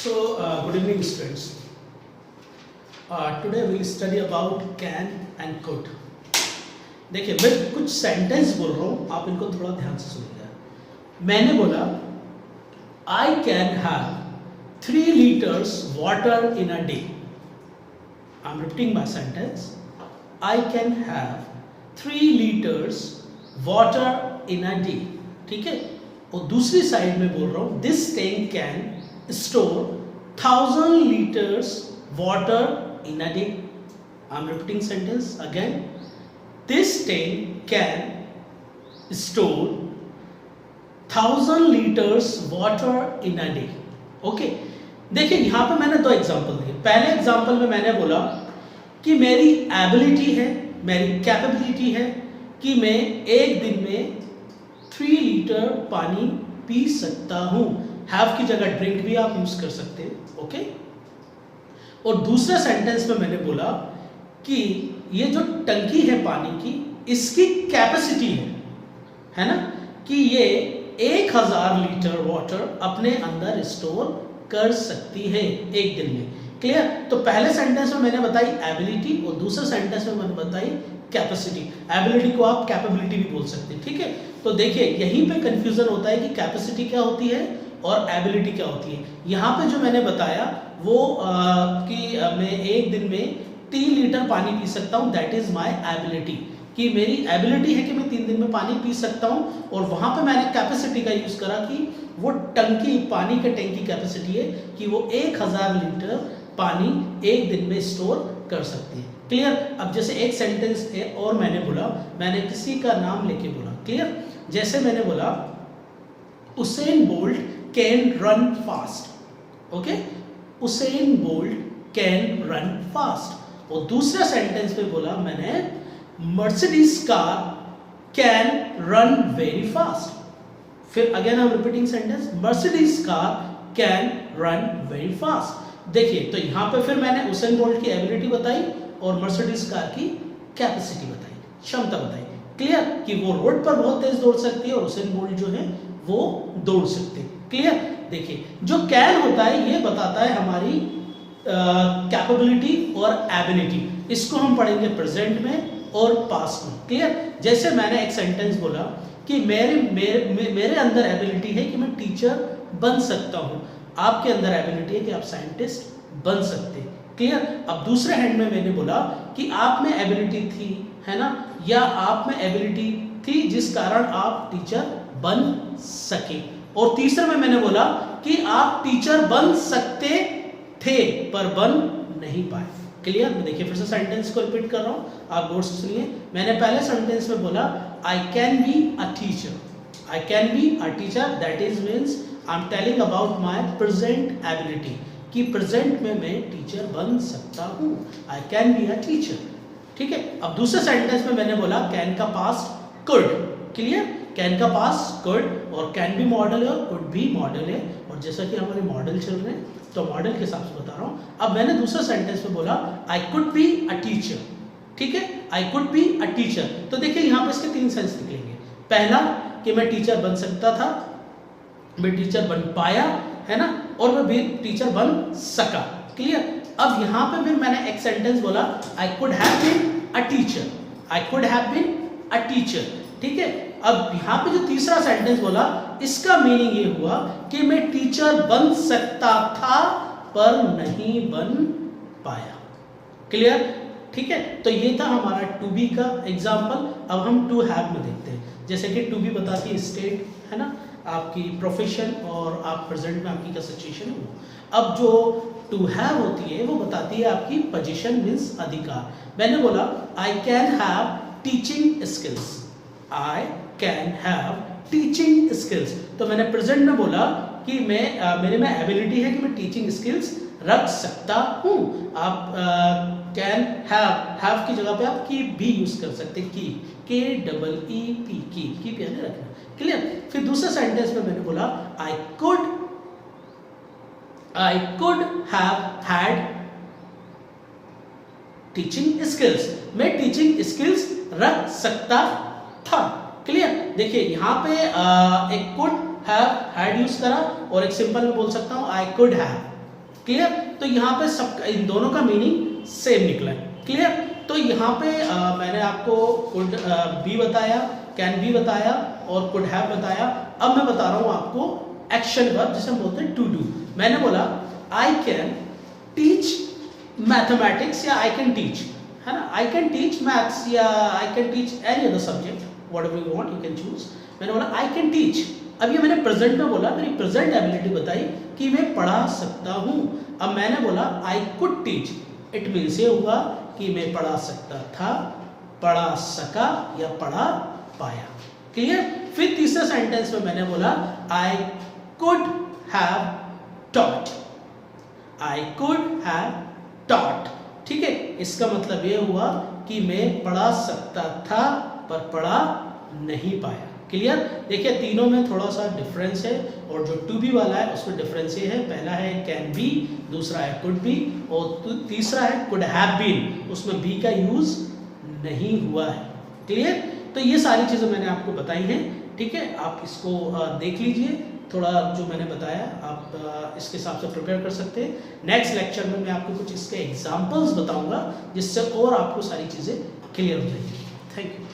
Good evening, students. Today we will study about can and could. देखिए मैं कुछ sentence बोल रहा हूँ, आप इनको थोड़ा ध्यान से सुनिएगा. मैंने बोला I can have 3 liters water in a day. I'm repeating my sentence. I can have 3 liters water in a day. ठीक है. और दूसरी साइड में बोल रहा हूँ this tank can store 1000 liters water in a day. I'm repeating sentence again. This tank can store 1000 liters water in a day. Okay. देखिए यहाँ पे मैंने 2 एग्जाम्पल दिए. पहले एग्जाम्पल में मैंने बोला कि मेरी एबिलिटी है, मेरी कैपेबिलिटी है कि मैं एक दिन में 3 लीटर पानी पी सकता हूँ. हैव की जगह ड्रिंक भी आप यूज कर सकते हैं. ओके. और दूसरे सेंटेंस में मैंने बोला कि ये जो टंकी है पानी की, इसकी कैपेसिटी है ना, कि ये 1000 लीटर वाटर अपने अंदर स्टोर कर सकती है एक दिन में. क्लियर. तो पहले सेंटेंस में मैंने बताई एबिलिटी और दूसरे सेंटेंस में मैंने बताई कैपेसिटी. एबिलिटी को आप कैपेबिलिटी भी बोल सकते हैं. ठीक है. तो देखिए यहीं पे कंफ्यूजन होता है कि कैपेसिटी क्या होती है और एबिलिटी क्या होती है. यहाँ पे जो मैंने बताया वो कि मैं एक दिन में 3 लीटर पानी पी सकता हूँ, दैट इज माय एबिलिटी. कि मेरी एबिलिटी है कि मैं 3 दिन में पानी पी सकता हूँ. और वहाँ पे मैंने कैपेसिटी का यूज करा कि वो टंकी, पानी के टैंक की कैपेसिटी है कि वो 1000 लीटर पानी एक दिन में स्टोर कर सकती है. क्लियर. अब जैसे एक सेंटेंस है और मैंने बोला, मैंने किसी का नाम लेके बोला. क्लियर. जैसे मैंने बोला Usain Bolt can run fast. Okay. Usain Bolt can run fast. और दूसरा सेंटेंस में बोला मैंने Mercedes car can run very fast. फिर again I am repeating sentence, Mercedes car can run very fast. देखिए तो यहां पे फिर मैंने उसेन बोल्ट की एबिलिटी बताई और मर्सिडीज कार की कैपेसिटी बताई, क्षमता बताई. क्लियर. कि वो रोड पर बहुत तेज दौड़ सकती है और उसेन बोल्ट जो है वो दौड़ सकते हैं. क्लियर. देखिए जो कैन होता है ये बताता है हमारी कैपेबिलिटी और एबिलिटी. इसको हम पढ़ेंगे प्रेजेंट में और पास्ट में. क्लियर. जैसे मैंने एक सेंटेंस बोला कि मेरे अंदर एबिलिटी है कि मैं टीचर बन सकता हूं. आपके अंदर एबिलिटी है कि आप साइंटिस्ट बन सकते हैं. क्लियर. अब दूसरे हैंड में मैंने बोला कि आप में एबिलिटी थी, है ना, या आप में एबिलिटी थी जिस कारण आप टीचर बन सके. और तीसरे में मैंने बोला कि आप टीचर बन सकते थे पर बन नहीं पाए. क्लियर. देखिए फिर से सेंटेंस को रिपीट कर रहा हूं, आप गौर से सुनिए. मैंने पहले सेंटेंस में बोला I can be a teacher. I can be a teacher, that is means I am telling about my present ability कि प्रेजेंट में मैं टीचर बन सकता हूं. I can be a teacher. ठीक है. अब दूसरे सेंटेंस में मैंने बोला कैन का पास्ट कुड. क्लियर. कैन का पास्ट कुड और कैन भी मॉडल है और कुड भी मॉडल है. और जैसा कि हमारे मॉडल चल रहे हैं तो मॉडल के हिसाब से बता रहा हूं. अब मैंने दूसरा सेंटेंस में बोला I could be a teacher. ठीक है. I could be a teacher. तो देखिए यहां पे इसके 3 सेंस निकलेंगे. पहला कि मैं टीचर बन सकता था, मैं टीचर बन पाया, है ना, और मैं भी टीचर बन सका. क्लियर. अब यहां पे फिर मैंने एक सेंटेंस बोला I could have been a teacher. I could have been a teacher. ठीक है. अब यहां पे जो तीसरा सेंटेंस बोला इसका मीनिंग ये हुआ कि मैं टीचर बन सकता था पर नहीं बन पाया. क्लियर. ठीक है. तो ये था हमारा टू बी का एग्जांपल. अब हम टू हैव में देखते हैं. जैसे कि टू बी बताती है स्टेट, है ना, आपकी प्रोफेशन और आप प्रेजेंट में आपकी क्या सिचुएशन है वो. अब जो टू हैव होती है वो बताती है आपकी पोजीशन मीन्स अधिकार. मैंने बोला I can have teaching skills. I can have teaching skills. तो मैंने प्रेजेंट में बोला कि मैं मेरे में एबिलिटी है कि मैं टीचिंग स्किल्स रख सकता हूं. आप कैन हैव की जगह पे आप कीप भी यूज कर सकते हैं. कीप, KEEP, कीप यानी रखना. क्लियर. फिर दूसरे सेंटेंस में मैंने बोला I could have had teaching skills. मैं टीचिंग स्किल्स रख सकता था. क्लियर. देखिए यहां पे एक कुड हैव हैड यूज करा और एक सिंपल में बोल सकता हूं आई कुड हैव. क्लियर? तो यहाँ पे सब इन दोनों का मीनिंग सेम निकला है। क्लियर? तो यहाँ पे मैंने आपको कुड बी बताया, कैन बी बताया और कुड हैव बताया। अब मैं बता रहा हूँ आपको एक्शन वर्ब जिसे हम बोलते हैं टू डू। मैंने बोला आई कैन टीच मैथमेटिक्स या आई कैन टीच, है ना, आई कैन टीच मैथ्स या I can teach any other subject, whatever you want you can choose. मैंने बोला आई कैन टीच, अब ये मैंने प्रेजेंट में बोला, मेरी प्रेजेंट एबिलिटी बताई कि मैं पढ़ा सकता हूँ। अब मैंने बोला I could teach, it means ये हुआ कि मैं पढ़ा सकता था, पढ़ा सका या पढ़ा पाया। क्लियर? फिर तीसरे सेंटेंस में मैंने बोला I could have taught, I could have taught. ठीक है, इसका मतलब ये हुआ कि मैं पढ़ा सकता था पर पढ़ा नहीं पाया। क्लियर? देखिए तीनों में थोड़ा सा डिफरेंस है और जो टू बी वाला है उसमें डिफरेंस ये है, पहला है कैन बी, दूसरा है कुड बी और तीसरा है कुड हैव बीन, उसमें बी का यूज नहीं हुआ है। क्लियर? तो ये सारी चीजें मैंने आपको बताई हैं। ठीक है, आप इसको देख लीजिए, थोड़ा जो मैंने बताया आप इसके हिसाब से प्रिपेयर कर सकते हैं। नेक्स्ट लेक्चर में मैं आपको कुछ इसके एग्जाम्पल्स बताऊंगा जिससे और आपको सारी चीजें क्लियर हो जाएगी। Thank you.